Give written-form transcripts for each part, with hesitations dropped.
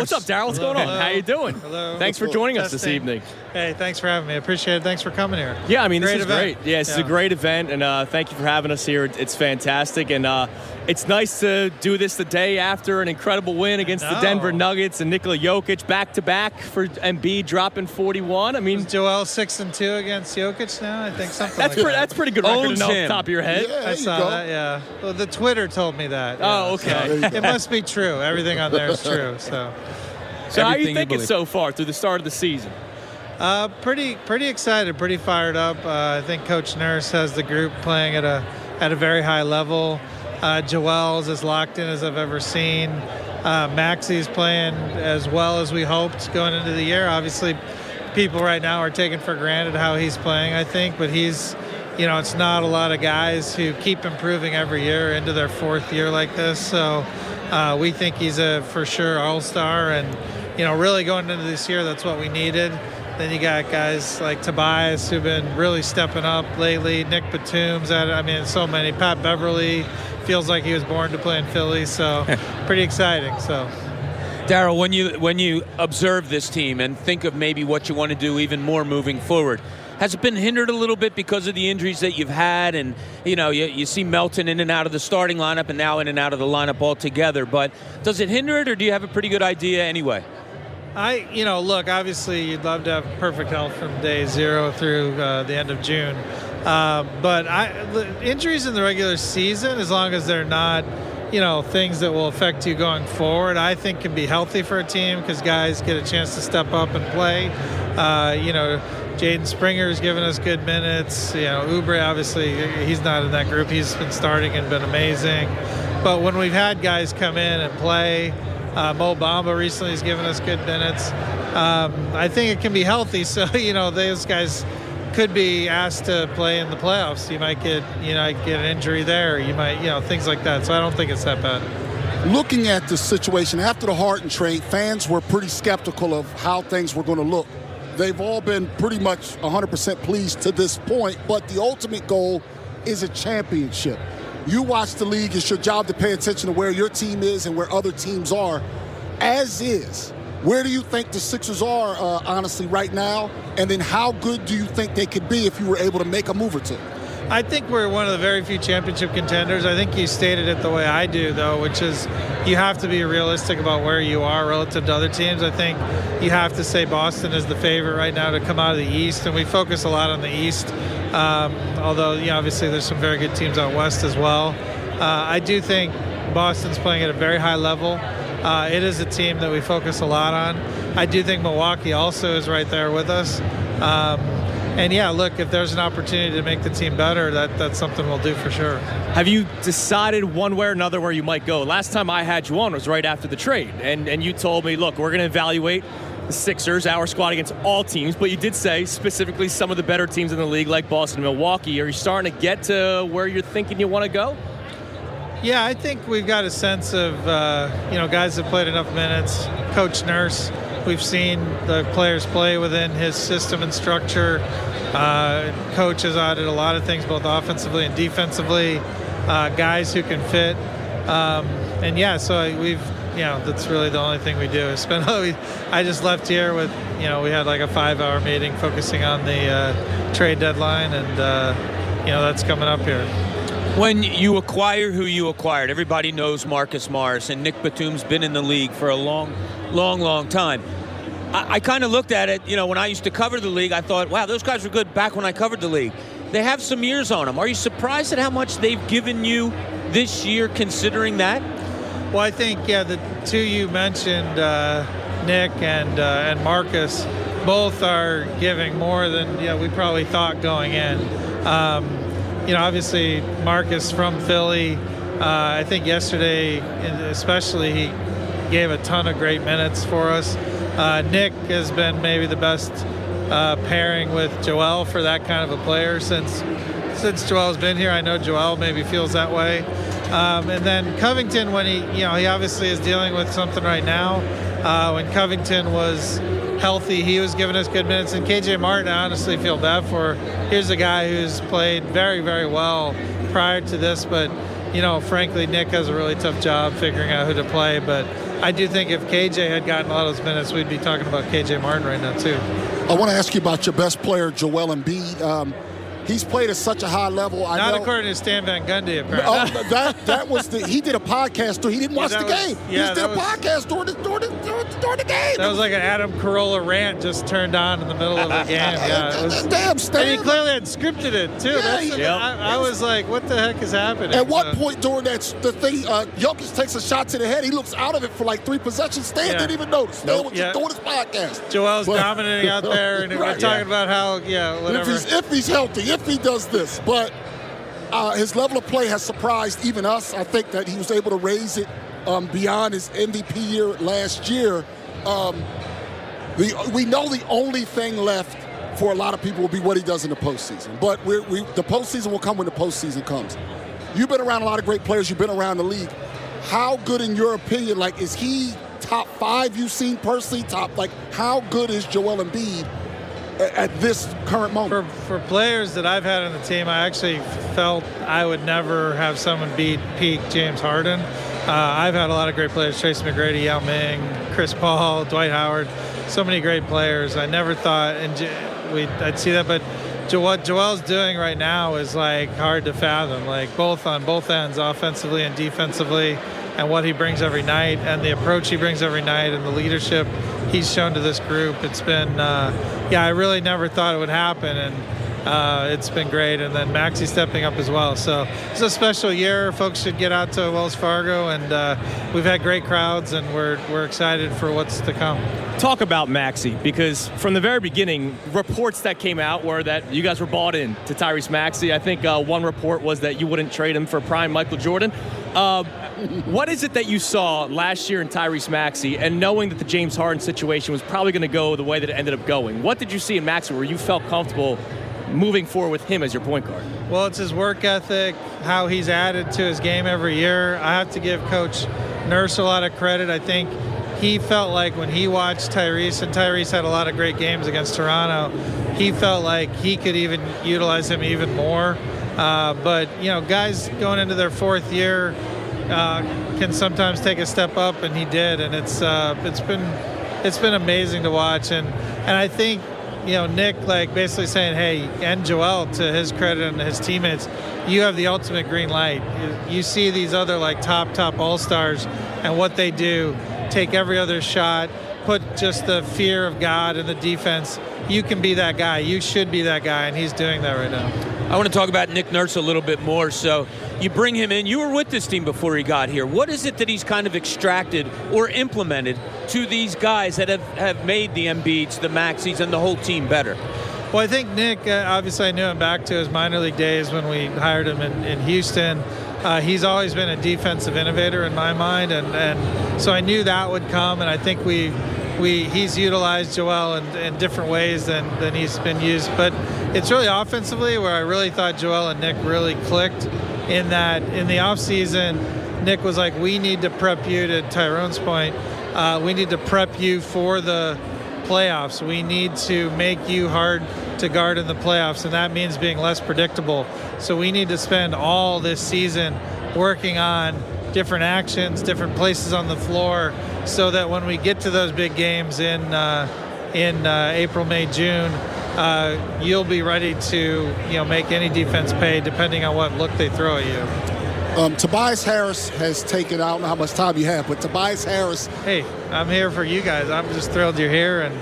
What's up, Daryl? What's going on? How you doing? Hello. Thanks for joining us this evening. Hey, thanks for having me. I appreciate it. Thanks for coming here. Yeah, I mean, this Great is event. great. Yeah, this is a great event, and thank you for having us here. It's fantastic, and it's nice to do this the day after an incredible win against the Denver Nuggets and Nikola Jokic back-to-back for Embiid dropping 41. I mean, is Joel 6-2 against Jokic now? I think something that's pretty good record to know off the top of your head. I saw that, yeah. Well, the Twitter told me that. Oh, okay. So it must be true. Everything on there is true. So how are you thinking so far through the start of the season? Pretty excited, pretty fired up. I think Coach Nurse has the group playing at a very high level. Joel's as locked in as I've ever seen. Maxey's playing as well as we hoped going into the year. Obviously, people right now are taking for granted how he's playing, I think, but he's, it's not a lot of guys who keep improving every year into their fourth year like this. So we think he's a for sure all-star, and really going into this year, that's what we needed. Then you got guys like Tobias who've been really stepping up lately. Nick Batum's at it. I mean, so many. Pat Beverly feels like he was born to play in Philly, so pretty exciting. So, Daryl, when you observe this team and think of maybe what you want to do even more moving forward, has it been hindered a little bit because of the injuries that you've had? And, you see Melton in and out of the starting lineup and now in and out of the lineup altogether. But does it hinder it, or do you have a pretty good idea anyway? Look, obviously you'd love to have perfect health from day zero through the end of June. But injuries in the regular season, as long as they're not, things that will affect you going forward, I think can be healthy for a team because guys get a chance to step up and play. Jaden Springer's given us good minutes. Oubre, obviously, he's not in that group. He's been starting and been amazing. But when we've had guys come in and play, Mo Bamba recently has given us good minutes. I think it can be healthy. So, those guys could be asked to play in the playoffs. You might get an injury there. You might, things like that. So I don't think it's that bad. Looking at the situation after the Harden trade, fans were pretty skeptical of how things were going to look. They've all been pretty much 100% pleased to this point, but the ultimate goal is a championship. You watch the league. It's your job to pay attention to where your team is and where other teams are. As is, where do you think the Sixers are, honestly, right now? And then how good do you think they could be if you were able to make a move or two? I think we're one of the very few championship contenders. I think you stated it the way I do, though, which is you have to be realistic about where you are relative to other teams. I think you have to say Boston is the favorite right now to come out of the East, and we focus a lot on the East. Although, obviously there's some very good teams out West as well. I do think Boston's playing at a very high level. It is a team that we focus a lot on. I do think Milwaukee also is right there with us. And yeah, look, if there's an opportunity to make the team better, that's something we'll do for sure. Have you decided one way or another where you might go? Last time I had you on was right after the trade, and you told me, look, we're going to evaluate the Sixers, our squad, against all teams, but you did say specifically some of the better teams in the league like Boston and Milwaukee. Are you starting to get to where you're thinking you want to go? Yeah, I think we've got a sense of, guys that played enough minutes. Coach Nurse, we've seen the players play within his system and structure. Coach has added a lot of things, both offensively and defensively, guys who can fit. So that's really the only thing we do. I just left here with, we had like a 5-hour meeting focusing on the trade deadline, and, that's coming up here. When you acquire who you acquired, everybody knows Marcus Morris, and Nick Batum's been in the league for a long, long, long time. I kind of looked at it, when I used to cover the league, I thought, wow, those guys were good back when I covered the league. They have some years on them. Are you surprised at how much they've given you this year considering that? Well, I think, the two you mentioned, Nick and Marcus, both are giving more than we probably thought going in. Obviously Marcus from Philly, I think yesterday especially he gave a ton of great minutes for us. Nick has been maybe the best pairing with Joel for that kind of a player since Joel's been here. I know Joel maybe feels that way. And then Covington, when he obviously is dealing with something right now. When Covington was healthy, he was giving us good minutes. And KJ Martin, I honestly feel bad for. Here's a guy who's played very, very well prior to this, but frankly, Nick has a really tough job figuring out who to play. But I do think if KJ had gotten a lot of those minutes, we'd be talking about KJ Martin right now, too. I want to ask you about your best player, Joel Embiid. He's played at such a high level. Not according to Stan Van Gundy, apparently. That was he did a podcast. He didn't watch the game. He just did a podcast during the game. That was like an Adam Carolla rant just turned on in the middle of the game. Yeah, it was, damn, Stan. And he clearly had scripted it, too. I was like, what the heck is happening? At what point during the thing, Jokic takes a shot to the head. He looks out of it for like 3 possessions. Stan didn't even notice. Stan was just doing his podcast. Joel's dominating out there, and we're talking about how, whatever. If he's healthy, if he does this, but his level of play has surprised even us. I think that he was able to raise it beyond his MVP year last year. We know the only thing left for a lot of people will be what he does in the postseason. But the postseason will come when the postseason comes. You've been around a lot of great players. You've been around the league. How good, in your opinion, is he top 5 you've seen personally? How good is Joel Embiid at this current moment? For players that I've had on the team, I actually felt I would never have someone beat peak James Harden. I've had a lot of great players: Tracy McGrady, Yao Ming, Chris Paul, Dwight Howard. So many great players. I never thought I'd see that, but what Joel's doing right now is hard to fathom. Both on both ends, offensively and defensively, and what he brings every night, and the approach he brings every night, and the leadership he's shown to this group. It's been, I really never thought it would happen, and it's been great. And then Maxey stepping up as well. So it's a special year. Folks should get out to Wells Fargo, and we've had great crowds, and we're excited for what's to come. Talk about Maxey, because from the very beginning, reports that came out were that you guys were bought in to Tyrese Maxey. I think one report was that you wouldn't trade him for prime Michael Jordan. What is it that you saw last year in Tyrese Maxey, and knowing that the James Harden situation was probably going to go the way that it ended up going? What did you see in Maxey where you felt comfortable moving forward with him as your point guard? Well, it's his work ethic, how he's added to his game every year. I have to give Coach Nurse a lot of credit. I think he felt like when he watched Tyrese, and Tyrese had a lot of great games against Toronto, he felt like he could even utilize him even more. But guys going into their 4th year can sometimes take a step up, and he did, and it's been amazing to watch. And I think Nick basically saying, hey, and Joel, to his credit and his teammates, you have the ultimate green light. You see these other top all-stars and what they do, take every other shot, put just the fear of God in the defense. You can be that guy. You should be that guy, and he's doing that right now. I want to talk about Nick Nurse a little bit more. So you bring him in. You were with this team before he got here. What is it that he's kind of extracted or implemented to these guys that have made the Embiids, the Maxies, and the whole team better? Well, I think Nick, obviously I knew him back to his minor league days when we hired him in Houston. He's always been a defensive innovator in my mind, and so I knew that would come, and I think he's utilized Joel in different ways than he's been used. But it's really offensively where I really thought Joel and Nick really clicked, in that in the offseason, Nick was like, we need to prep you, to Tyrone's point, we need to prep you for the playoffs. We need to make you hard to guard in the playoffs, and that means being less predictable. So we need to spend all this season working on different actions, different places on the floor, so that when we get to those big games in April, May, June, you'll be ready to make any defense pay depending on what look they throw at you. Tobias Harris has taken, I don't know how much time you have, but Tobias Harris. Hey, I'm here for you guys. I'm just thrilled you're here, and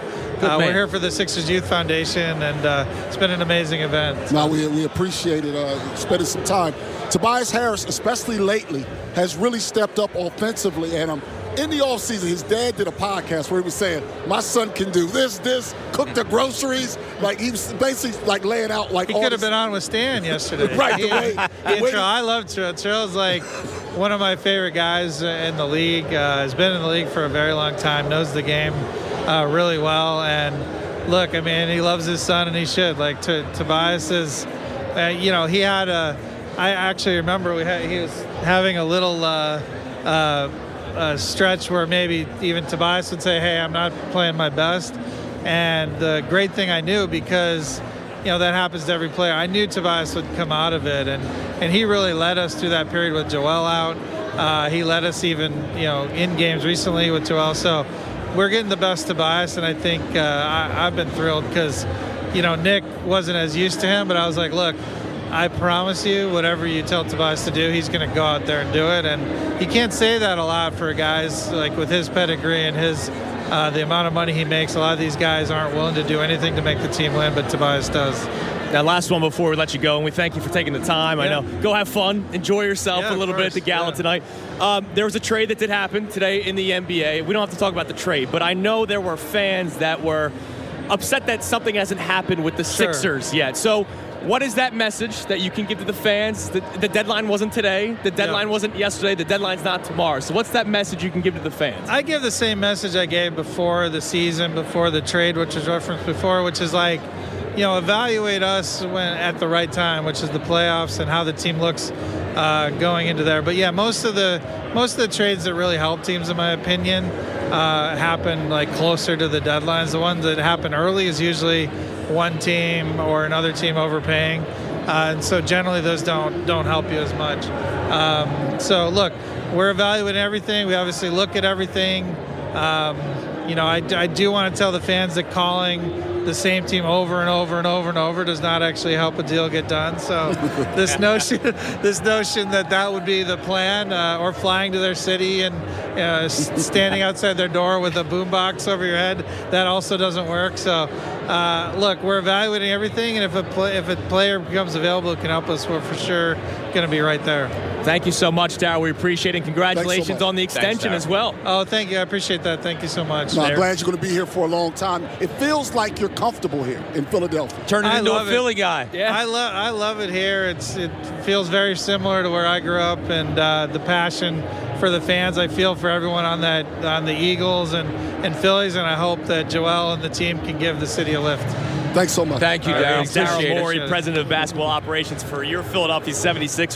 we're here for the Sixers Youth Foundation, and it's been an amazing event. No, we appreciate it, spending some time. Tobias Harris, especially lately, has really stepped up offensively, and in the offseason, his dad did a podcast where he was saying, my son can do this, cook the groceries. He was basically laying out he could have been on with Stan yesterday. Right. I love Trill. Trill's one of my favorite guys in the league. Has been in the league for a very long time, knows the game really well. And look, I mean, he loves his son, and he should. Tobias is, he had I actually remember he was having a little stretch where maybe even Tobias would say, hey, I'm not playing my best. And the great thing I knew, because that happens to every player, I knew Tobias would come out of it, and and he really led us through that period with Joel out. He led us even, in games recently with Joel. So we're getting the best Tobias, and I think I've been thrilled because, Nick wasn't as used to him, but I was like, look, I promise you, whatever you tell Tobias to do, he's going to go out there and do it. And you can't say that a lot for guys like with his pedigree and his the amount of money he makes. A lot of these guys aren't willing to do anything to make the team win, but Tobias does. Now, last one before we let you go, and we thank you for taking the time. I know. Go have fun. Enjoy yourself a little bit at the Gala tonight. There was a trade that did happen today in the NBA. We don't have to talk about the trade, but I know there were fans that were upset that something hasn't happened with the Sixers yet. So what is that message that you can give to the fans? The deadline wasn't today. The deadline wasn't yesterday. The deadline's not tomorrow. So what's that message you can give to the fans? I give the same message I gave before the season, before the trade, which was referenced before, which is like, evaluate us when at the right time, which is the playoffs and how the team looks going into there. But yeah, most of the trades that really help teams, in my opinion, happen like closer to the deadlines. The ones that happen early is usually one team or another team overpaying, and so generally those don't help you as much. So look, we're evaluating everything. We obviously look at everything. I do want to tell the fans that calling the same team over and over and over and over does not actually help a deal get done. So this notion that would be the plan, or flying to their city and standing outside their door with a boombox over your head, that also doesn't work. So look, we're evaluating everything, and if a player becomes available who can help us, we're for sure going to be right there. Thank you so much, Daryl. We appreciate it. And congratulations on the extension as well. Oh, thank you. I appreciate that. Thank you so much. No, I'm glad you're going to be here for a long time. It feels like you're comfortable here in Philadelphia. Turning into a Philly guy. Yeah. I love it here. It feels very similar to where I grew up, and the passion for the fans I feel for everyone on the Eagles and Phillies, and I hope that Joel and the team can give the city a lift. Thanks so much. Thank you, Daryl. Daryl Morey, President of Basketball Operations for your Philadelphia 76ers.